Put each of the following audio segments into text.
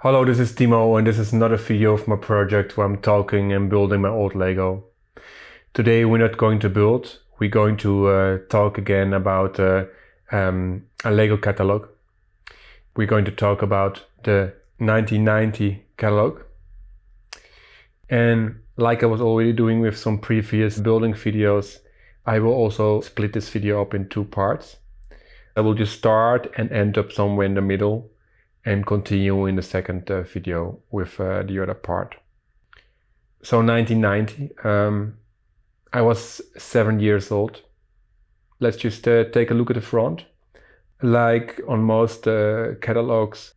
Hello, this is Timo, and this is another video of my project where I'm talking and building my old Lego. Today we're not going to build, we're going to talk again about a Lego catalog. We're going to talk about the 1990 catalog. And like I was already doing with some previous building videos, I will also split this video up in two parts. I will just start and end up somewhere in the middle and continue in the second video with the other part. So 1990, I was 7 years old. Let's just take a look at the front. Like on most catalogs,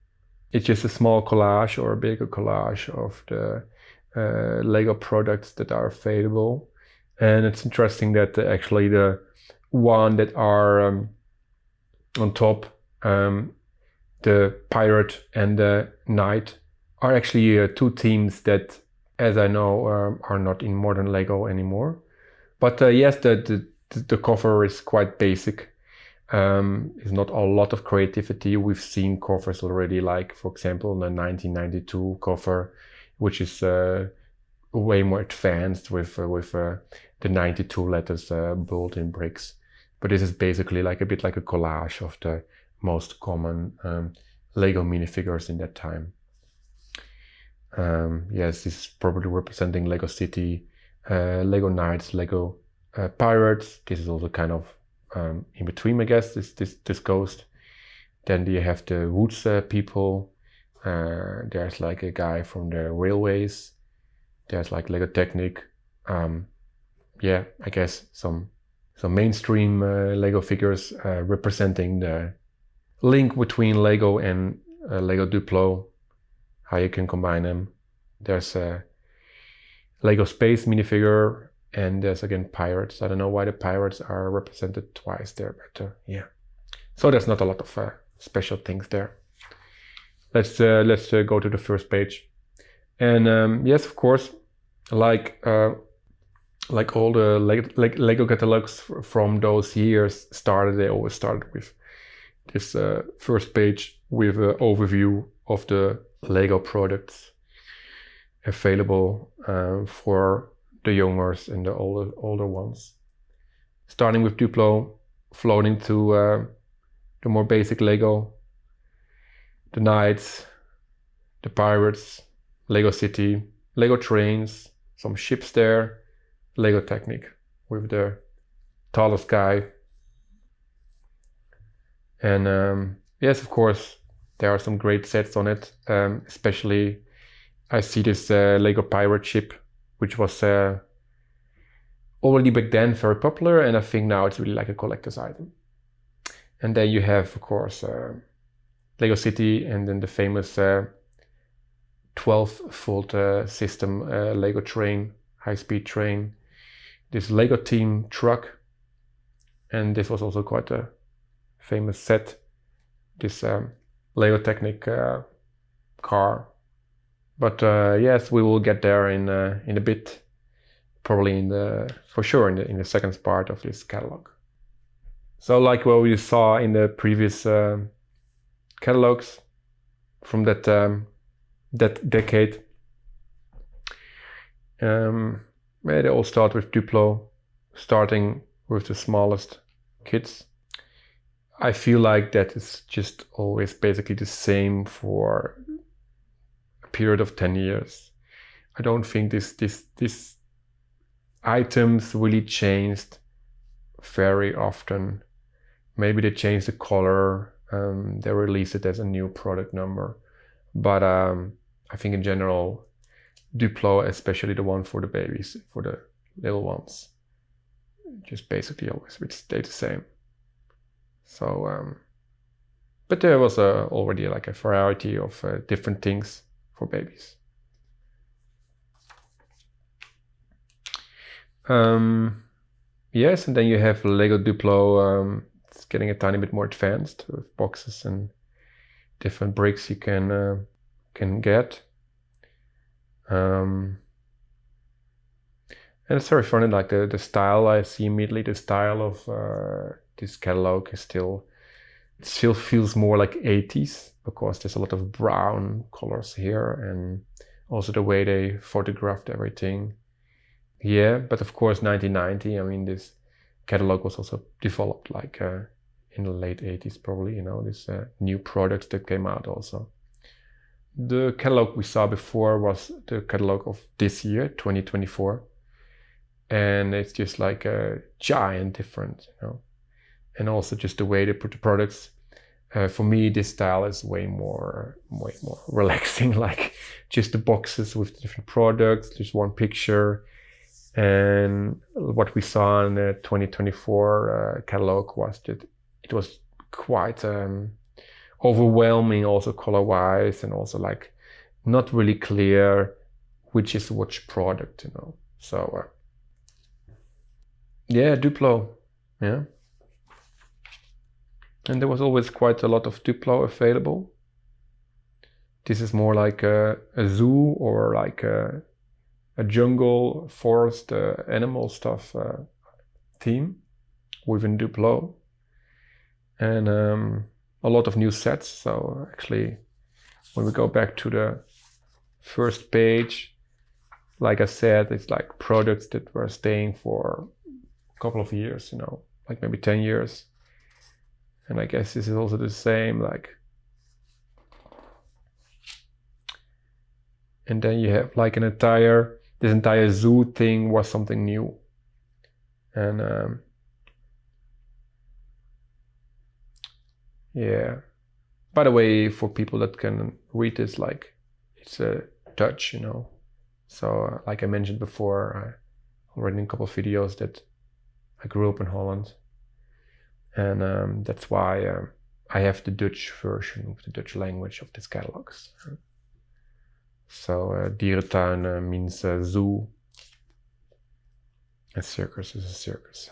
it's just a small collage or a bigger collage of the Lego products that are available. And it's interesting that actually the one that are on top, the pirate and the knight, are actually two themes that, as I know, are not in modern Lego anymore. But yes, the cover is quite basic. It's not a lot of creativity. We've seen covers already, like for example the 1992 cover, which is way more advanced with the 92 letters built in bricks. But this is basically like a bit like a collage of the most common Lego minifigures in that time. Yes, this is probably representing Lego City, Lego Knights, Lego Pirates. This is also kind of in between, I guess, this ghost. Then you have the Woods people. There's like a guy from the railways. There's like Lego Technic. Yeah, I guess some mainstream Lego figures representing the link between Lego and Lego DUPLO, how you can combine them. There's a Lego Space minifigure, and there's again pirates. I don't know why the pirates are represented twice there, but yeah. So there's not a lot of special things there. Let's go to the first page. And yes, of course, like all the Lego catalogs from those years they always started with this first page with an overview of the Lego products available for the youngers and the older ones. Starting with DUPLO, floating to the more basic Lego, the Knights, the Pirates, Lego City, Lego Trains, some ships there, Lego Technic with the tallest guy. And yes, of course, there are some great sets on it. Especially, I see this Lego pirate ship, which was already back then very popular, and I think now it's really like a collector's item. And then you have, of course, Lego City, and then the famous 12-volt system Lego train, high-speed train. This Lego team truck, and this was also quite a famous set, this Lego Technic car. But yes, we will get there in a bit, probably for sure in the second part of this catalog. So like what we saw in the previous catalogs from that decade, they all start with DUPLO, starting with the smallest kids. I feel like that is just always basically the same for a period of 10 years. I don't think these items really changed very often. Maybe they changed the color, they released it as a new product number. But I think in general, DUPLO, especially the one for the babies, for the little ones, just basically always would stay the same. So, but there was already like a variety of different things for babies. Yes, and then you have Lego DUPLO. It's getting a tiny bit more advanced with boxes and different bricks you can get. And it's very funny, like the style I see immediately. The style of this catalog is still it still feels more like 80s because there's a lot of brown colors here, and also the way they photographed everything. Yeah, but of course 1990, I mean, this catalog was also developed like in the late 80s probably, you know, these new products that came out also. The catalog we saw before was the catalog of this year, 2024. And it's just like a giant difference, you know. And also just the way they put the products. For me, this style is way more relaxing, like just the boxes with different products, just one picture. And what we saw in the 2024 catalog was that it was quite overwhelming also color-wise, and also like not really clear which is which product, you know. So yeah, DUPLO, yeah. And there was always quite a lot of DUPLO available. This is more like a zoo or like a jungle, forest, animal stuff theme within DUPLO. And a lot of new sets. So actually, when we go back to the first page, like I said, it's like products that were staying for a couple of years, you know, like maybe 10 years. And I guess this is also the same, like. And then you have like this entire zoo thing was something new. And yeah. By the way, for people that can read this, like, it's Dutch, you know. So like I mentioned before, already in a couple of videos, that I grew up in Holland. And that's why I have the Dutch version of the Dutch language of these catalogs. So dierentuin means zoo. A circus is a circus.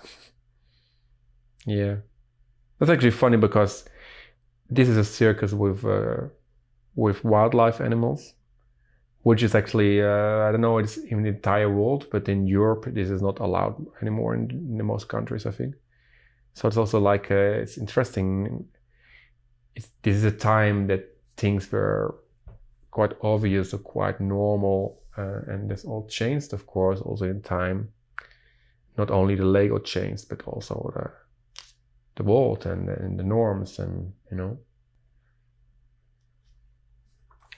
Yeah. That's actually funny because this is a circus with wildlife animals, which is actually, I don't know, it's in the entire world, but in Europe, this is not allowed anymore in the most countries, I think. So it's also like, it's interesting. This is a time that things were quite obvious or quite normal, and this all changed, of course, also in time. Not only the Lego changed, but also the world and the norms, and, you know.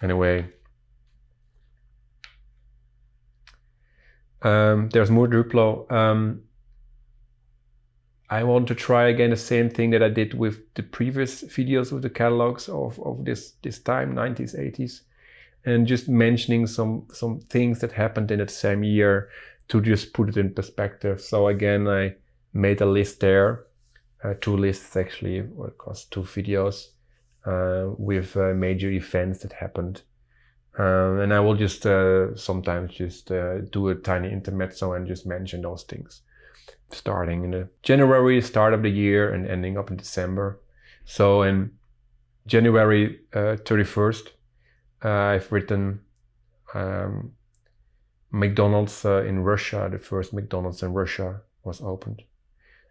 Anyway, there's more DUPLO. I want to try again the same thing that I did with the previous videos with the catalogs of this time, 90s, 80s, and just mentioning some things that happened in that same year to just put it in perspective. So again, I made a list there, 2 lists actually, because 2 videos with major events that happened. And I will just sometimes just do a tiny intermezzo and just mention those things, starting in the January, start of the year, and ending up in December. So in January 31st, I've written McDonald's in Russia. The first McDonald's in Russia was opened.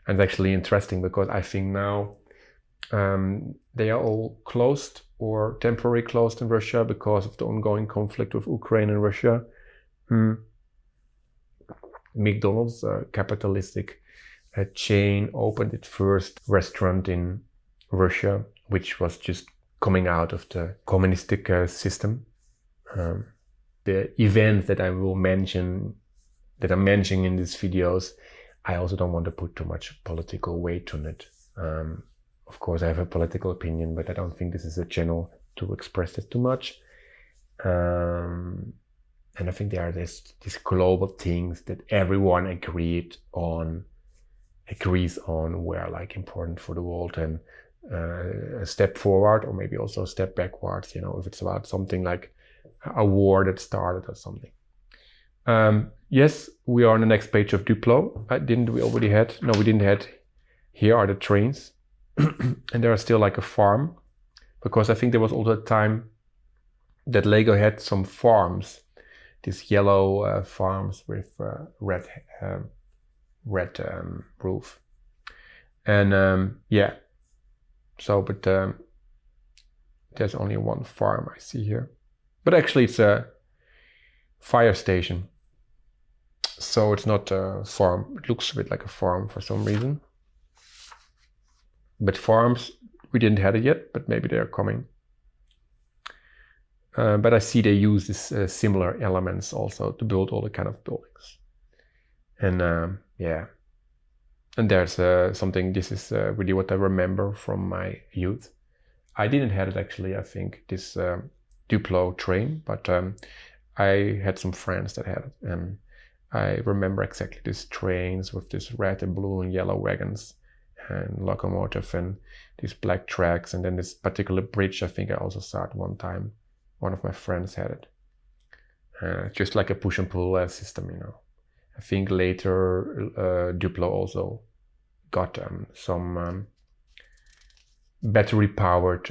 And it's actually interesting because I think now they are all closed or temporarily closed in Russia because of the ongoing conflict with Ukraine and Russia. McDonald's, a capitalistic chain, opened its first restaurant in Russia, which was just coming out of the communistic system. The events that I will mention, that I'm mentioning in these videos, I also don't want to put too much political weight on it. Of course, I have a political opinion, but I don't think this is a channel to express it too much. And I think there are these global things that everyone agrees on were like important for the world, and a step forward or maybe also a step backwards, you know, if it's about something like a war that started or something. Yes, we are on the next page of DUPLO. We already had? No, we didn't had. Here are the trains. And there are still like a farm, because I think there was also a time that Lego had some farms, these yellow farms with red roof. And yeah, So, but there's only one farm I see here. But actually it's a fire station. So it's not a farm. It looks a bit like a farm for some reason. But farms, we didn't have it yet, but maybe they're coming. But I see they use these similar elements also to build all the kind of buildings. And yeah. And there's something, this is really what I remember from my youth. I didn't have it actually, I think, this DUPLO train, but I had some friends that had it. And I remember exactly these trains with this red and blue and yellow wagons and locomotive and these black tracks. And then this particular bridge, I think I also saw it one time. One of my friends had it. Just like a push and pull system, you know. I think later DUPLO also got some battery powered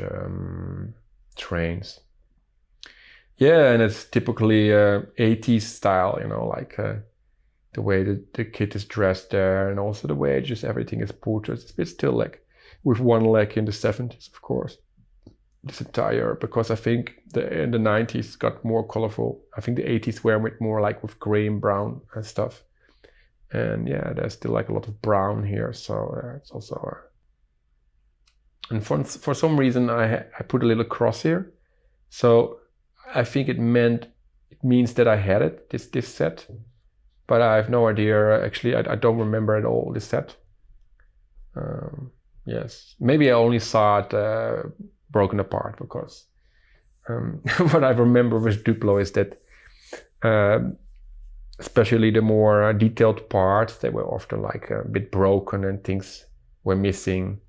trains. Yeah, and it's typically 80s style, you know, like the way the kid is dressed there, and also the way just everything is portrayed. It's still like with one leg in the 70s, of course. This attire, because I think in the 90s got more colorful. I think the 80s were more like with gray and brown and stuff. And yeah, there's still like a lot of brown here, so it's also. And for some reason I put a little cross here, so I think it means that I had it, this set, but I have no idea. Actually, I don't remember at all this set. Yes, maybe I only saw it broken apart, because what I remember with DUPLO is that especially the more detailed parts, they were often like a bit broken and things were missing.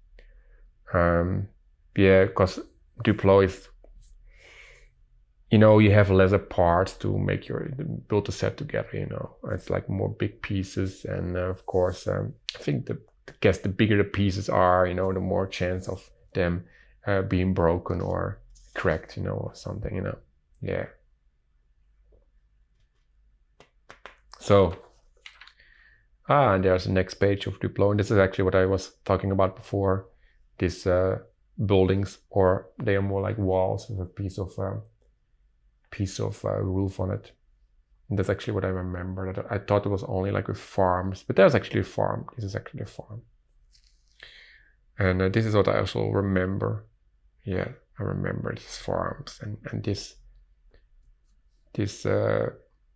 Yeah, because DUPLO is, you know, you have lesser parts to make build a set together, you know. It's like more big pieces, and of course I think the bigger the pieces are, you know, the more chance of them being broken or cracked, you know, or something, you know. Yeah. So, and there's the next page of DUPLO, and this is actually what I was talking about before. These buildings, or they are more like walls with a piece of roof on it. And that's actually what I remember. I thought it was only like with farms, but there's actually a farm. This is actually a farm. And this is what I also remember. Yeah, I remember these farms and this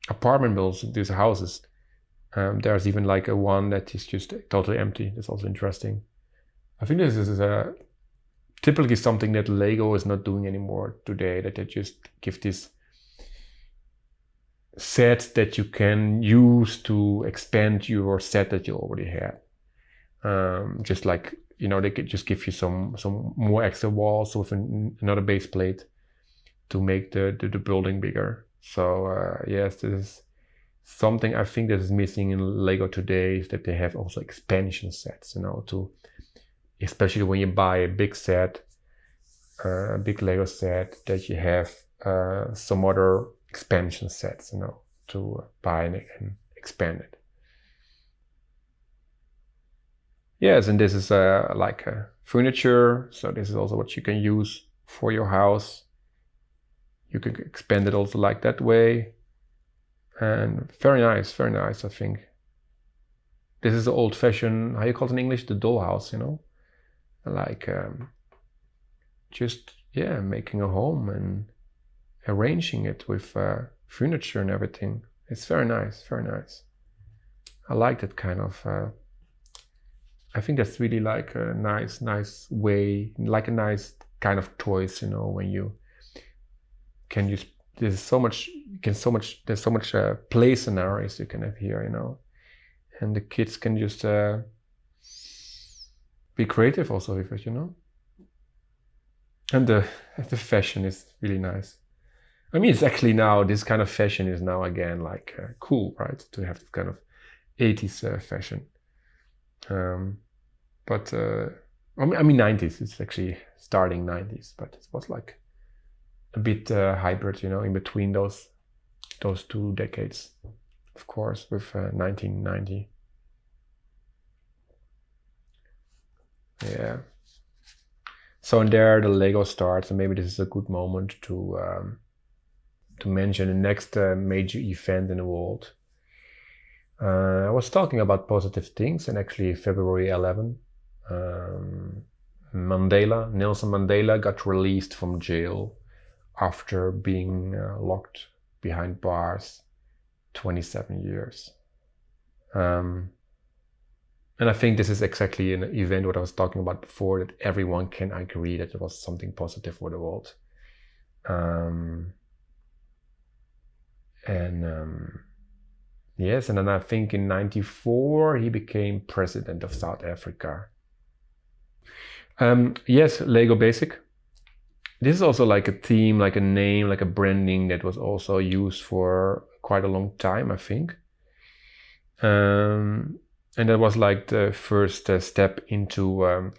apartment buildings, these houses. There's even like a one that is just totally empty. That's also interesting. I think this is typically something that Lego is not doing anymore today, that they just give this sets that you can use to expand your set that you already had. Just like, you know, they could just give you some more extra walls with another base plate to make the building bigger. So yes, this is something I think that is missing in Lego today, is that they have also expansion sets, you know, especially when you buy a big set, a big Lego set, that you have some other expansion sets, you know, to buy and expand it. Yes, and this is like furniture. So this is also what you can use for your house. You can expand it also like that way. And very nice, I think. This is the old-fashioned, how you call it in English, the dollhouse, you know? Like just, yeah, making a home and arranging it with furniture and everything. It's very nice, very nice. I like that kind of, I think that's really like a nice way, like a nice kind of toys, you know, when you can use, there's so much play scenarios you can have here, you know, and the kids can just be creative also with it, you know. And the fashion is really nice. I mean, it's actually now, this kind of fashion is now again like cool, right? To have this kind of 80s fashion. But I mean 90s, it's actually starting 90s, but it was like a bit hybrid, you know, in between those two decades, of course, with 1990. Yeah. So and there the Lego starts, and maybe this is a good moment to mention the next major event in the world. I was talking about positive things, and actually February 11, Nelson Mandela got released from jail after being locked behind bars 27 years. And I think this is exactly an event what I was talking about before, that everyone can agree that it was something positive for the world. Yes, and then I think in 94 he became president of South Africa. Yes, Lego Basic. This is also like a theme, like a name, like a branding that was also used for quite a long time, I think. And that was like the first step into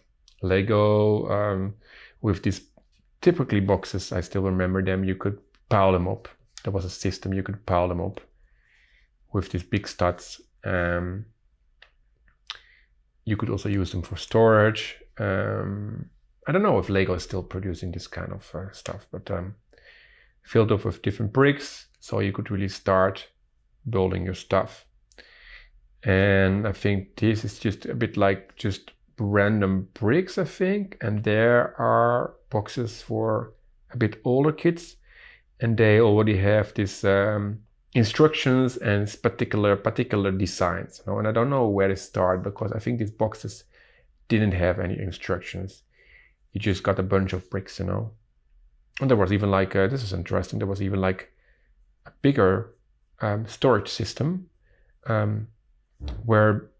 Lego with these typically boxes. I still remember them. You could pile them up. There was a system you could pile them up with these big studs. You could also use them for storage. I don't know if Lego is still producing this kind of stuff, but filled up with different bricks, so you could really start building your stuff. And I think this is just a bit like just random bricks, I think. And there are boxes for a bit older kids, and they already have this instructions and particular designs. And I don't know where to start, because I think these boxes didn't have any instructions. You just got a bunch of bricks, And there was even like, this is interesting, there was even like a bigger storage system where,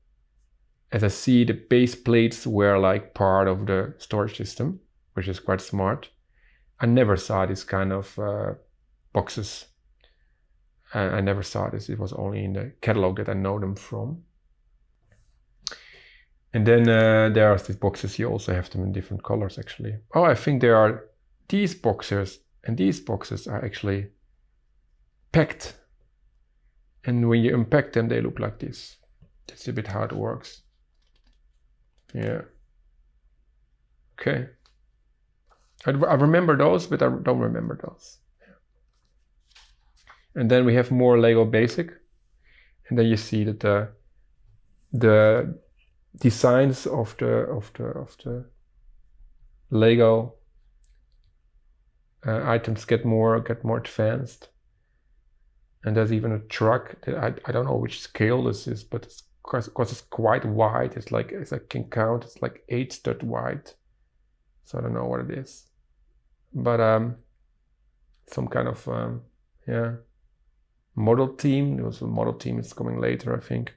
as I see, the base plates were like part of the storage system, which is quite smart. I never saw this kind of boxes. I never saw this. It was only in the catalog that I know them from. And then there are these boxes. You also have them in different colors, actually. Oh, I think there are these boxes, and these boxes are actually packed. And when you unpack them, they look like this. That's a bit how it works. Yeah. Okay. I remember those, but I don't remember those. And then we have more Lego Basic. And then you see that the designs of the Lego items get more advanced. And there's even a truck that I don't know which scale this is, but it's because it's quite wide. It's like, as I can count, it's like 8 stud wide. So I don't know what it is, but some kind of model team. There was a model team. It's coming later, I think.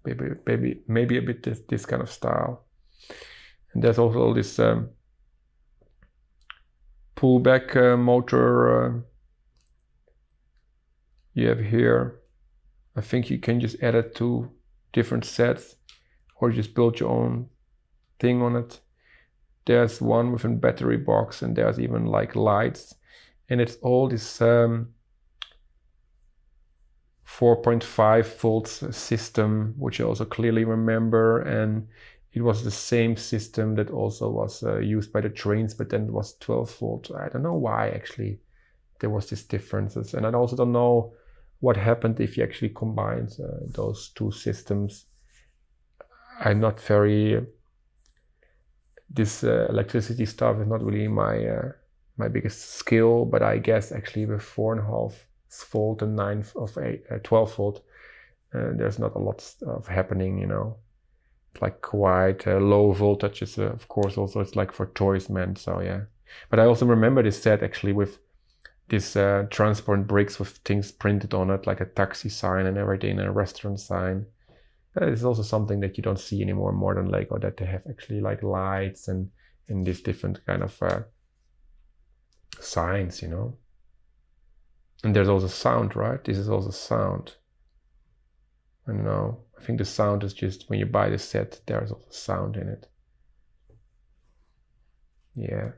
Maybe a bit this kind of style. And there's also this pullback motor you have here. I think you can just add it to different sets, or just build your own thing on it. There's one with a battery box, and there's even like lights, and it's all this 4.5 volts system, which I also clearly remember. And it was the same system that also was used by the trains, but then it was 12 volt. I don't know why actually there was these differences, and I also don't know what happened if you actually combined those two systems. I'm not very, this electricity stuff is not really my biggest skill, but I guess actually with 4.5 volt and 12 volt, there's not a lot of happening, It's like quite low voltages, of course. Also, it's like for toys meant, so yeah. But I also remember this set actually with this transparent bricks with things printed on it, like a taxi sign and everything, and a restaurant sign. It's also something that you don't see anymore in modern Lego, that they have actually like lights and these different kind of signs, And there's also sound, right? This is also sound. I don't know. I think the sound is just when you buy the set, there's also sound in it. Yeah.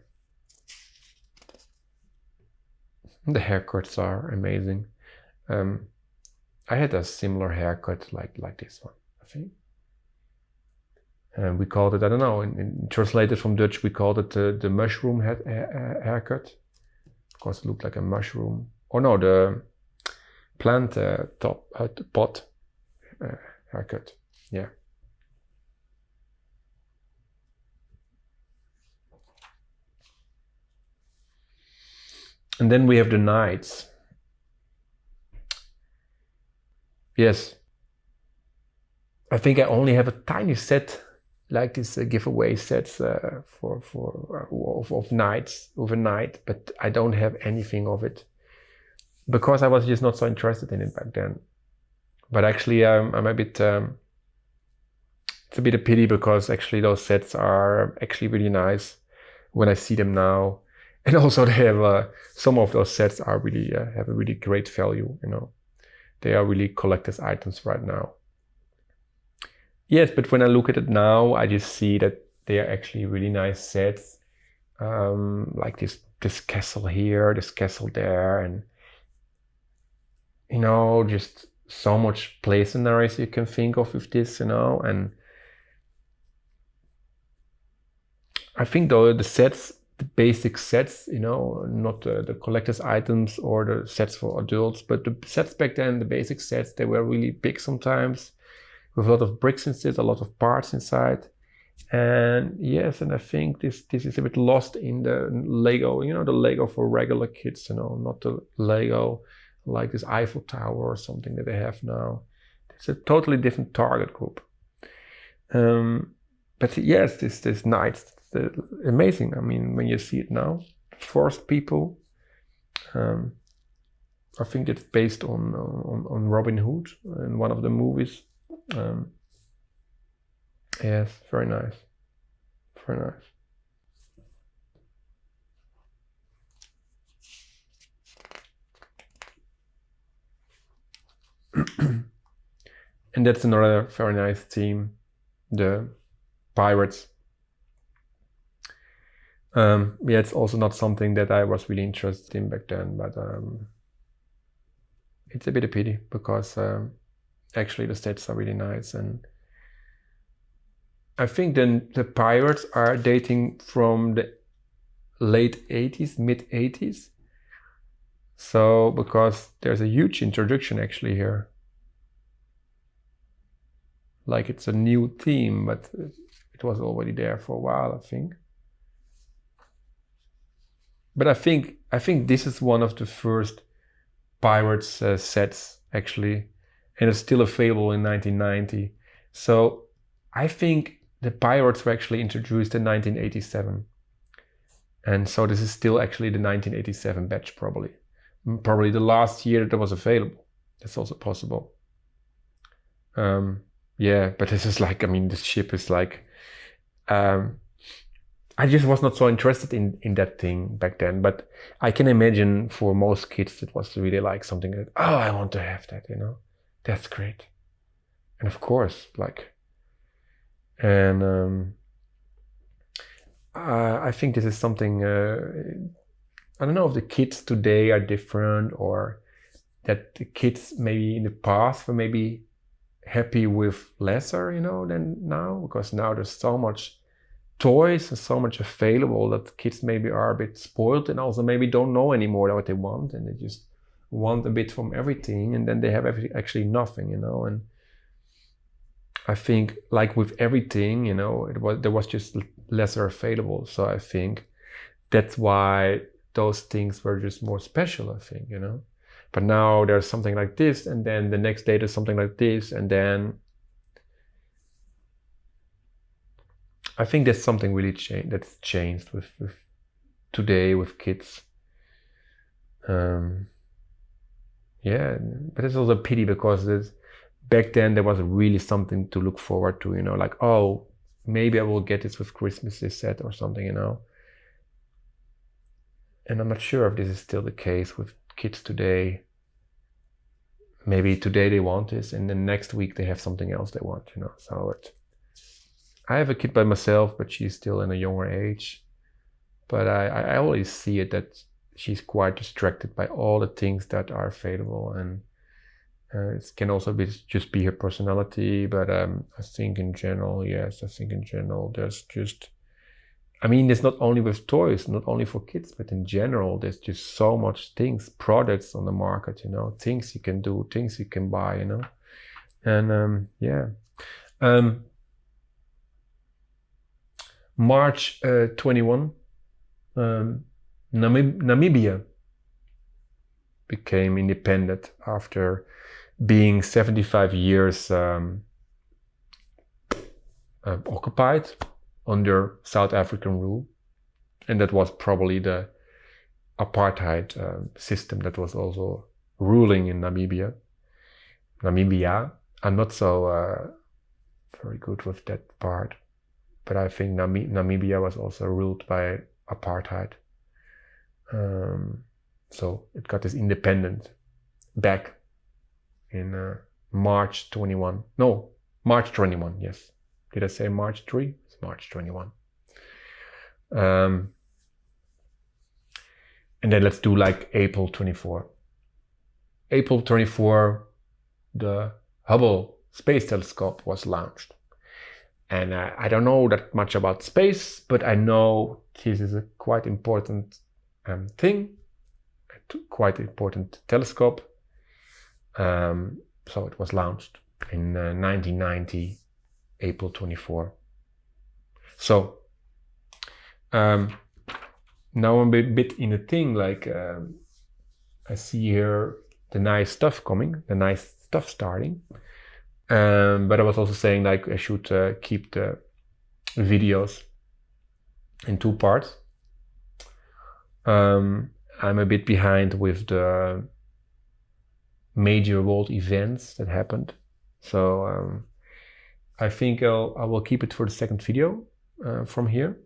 The haircuts are amazing. I had a similar haircut like this one, I think. And we called it, I don't know, translated from Dutch, we called it the mushroom haircut. Of course, it looked like a mushroom. Or no, the plant pot haircut. Yeah. And then we have the knights. Yes. I think I only have a tiny set like this giveaway sets of knights overnight, but I don't have anything of it because I was just not so interested in it back then. But actually, I'm a bit. It's a bit a pity because actually those sets are actually really nice when I see them now, and also they have some of those sets are really have a really great value. You know, they are really collector's items right now. Yes, but when I look at it now, I just see that they are actually really nice sets. Like this castle here, this castle there, and you know, just so much play scenarios you can think of with this, you know. And I think though the sets, the basic sets, you know, not the collector's items or the sets for adults, but the sets back then, the basic sets, they were really big sometimes, with a lot of bricks inside, a lot of parts inside. And yes, and I think this is a bit lost in the Lego, you know, the Lego for regular kids, you know, not the Lego like this Eiffel Tower or something that they have now. It's a totally different target group. But yes, this Knights, amazing. I mean, when you see it now, forced people. I think it's based on Robin Hood in one of the movies. Yes, very nice. Very nice. And that's another very nice theme, the pirates. Yeah, it's also not something that I was really interested in back then, but it's a bit of pity because actually the stats are really nice. And I think then the pirates are dating from the late 80s, mid 80s. So, because there's a huge introduction actually here. Like it's a new theme, but it was already there for a while, I think. But I think this is one of the first pirates sets actually, and it's still available in 1990. So I think the pirates were actually introduced in 1987. And so this is still actually the 1987 batch, probably the last year that it was available. That's also possible. Yeah, but this is like, I mean, this ship is like, I just was not so interested in that thing back then. But I can imagine for most kids, it was really like something that, oh, I want to have that, you know, that's great. And of course, like, and I think this is something, I don't know if the kids today are different or that the kids maybe in the past were maybe happy with lesser, you know, than now, because now there's so much toys and so much available that kids maybe are a bit spoiled and also maybe don't know anymore what they want, and they just want a bit from everything, and then they have actually nothing, you know. And I think like with everything, you know, there was just lesser available. So I think that's why those things were just more special, I think, you know. But now there's something like this, and then the next day there's something like this, and then I think that's something really that's changed with today with kids. Yeah, but it's also a pity because back then there was really something to look forward to, you know, like, oh, maybe I will get this with Christmas, this set or something, you know. And I'm not sure if this is still the case with kids today. Maybe today they want this, and then next week they have something else they want, you know. So I have a kid by myself, but she's still in a younger age. But I always see it that she's quite distracted by all the things that are available, and It can also just be her personality, but I think in general, yes, I think in general there's just, I mean, it's not only with toys, not only for kids, but in general, there's just so much things, products on the market, you know, things you can do, things you can buy, you know, and yeah. March 21, Namibia became independent after being 75 years occupied under South African rule. And that was probably the apartheid system that was also ruling in Namibia. I'm not so very good with that part, but I think Namibia was also ruled by apartheid. So it got its independence back in March 21. No, March 21, yes. Did I say March 3? It's March 21. And then let's do like April 24. April 24, the Hubble Space Telescope was launched. And I don't know that much about space, but I know this is a quite important thing, quite important telescope. So it was launched in 1990, April 24. So now I'm a bit in a thing, like I see here the nice stuff coming, the nice stuff starting. But I was also saying like I should keep the videos in 2 parts. I'm a bit behind with the major world events that happened. So I think I will keep it for the second video from here.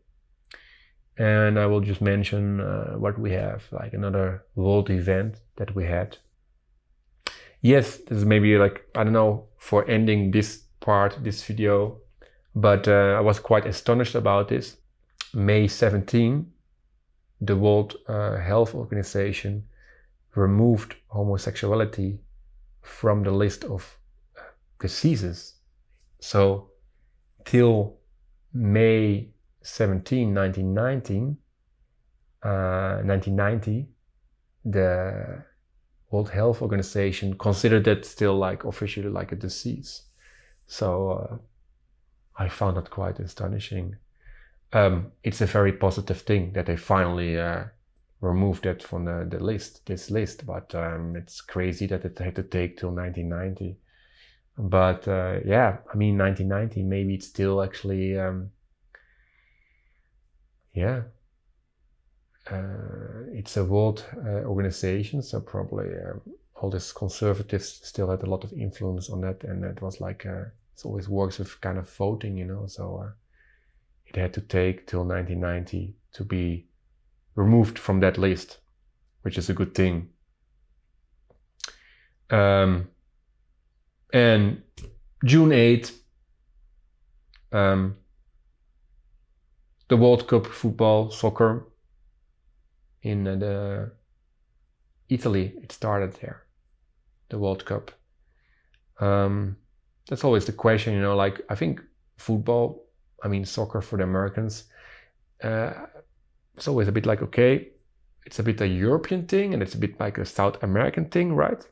And I will just mention what we have, like another world event that we had. Yes, this is maybe like, I don't know, for ending this part, this video, but I was quite astonished about this. May 17, the World Health Organization removed homosexuality from the list of diseases. So till May 17, 1990, the World Health Organization considered that still like officially like a disease. So I found that quite astonishing. It's a very positive thing that they finally removed that from this list, but it's crazy that it had to take till 1990. But yeah, I mean 1990, maybe it's still actually yeah. It's a world organization, so probably all these conservatives still had a lot of influence on that, and it was like it always works with kind of voting, you know. So it had to take till 1990 to be removed from that list, which is a good thing. And June 8th, the World Cup football, soccer in Italy, it started there, the World Cup. That's always the question, you know, like I think football, I mean soccer for the Americans, it's always a bit like, okay, it's a bit a European thing and it's a bit like a South American thing, right?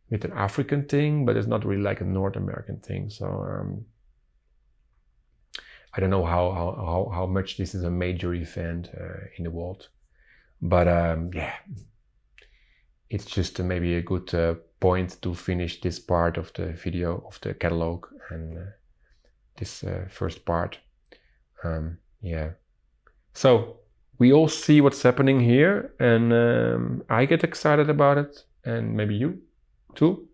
With an African thing, but it's not really like a North American thing. So I don't know how much this is a major event in the world. But yeah, it's just maybe a good point to finish this part of the video of the catalog and this first part. Yeah, so we all see what's happening here, and I get excited about it, and maybe you too.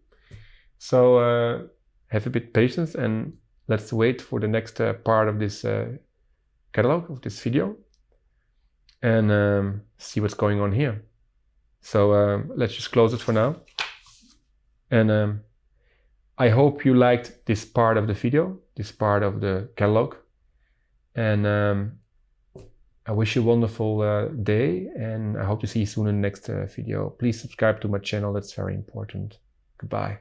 So have a bit patience and let's wait for the next part of this catalog, of this video, and see what's going on here. So let's just close it for now. And I hope you liked this part of the video, this part of the catalog. And I wish you a wonderful day, and I hope to see you soon in the next video. Please subscribe to my channel, that's very important. Goodbye.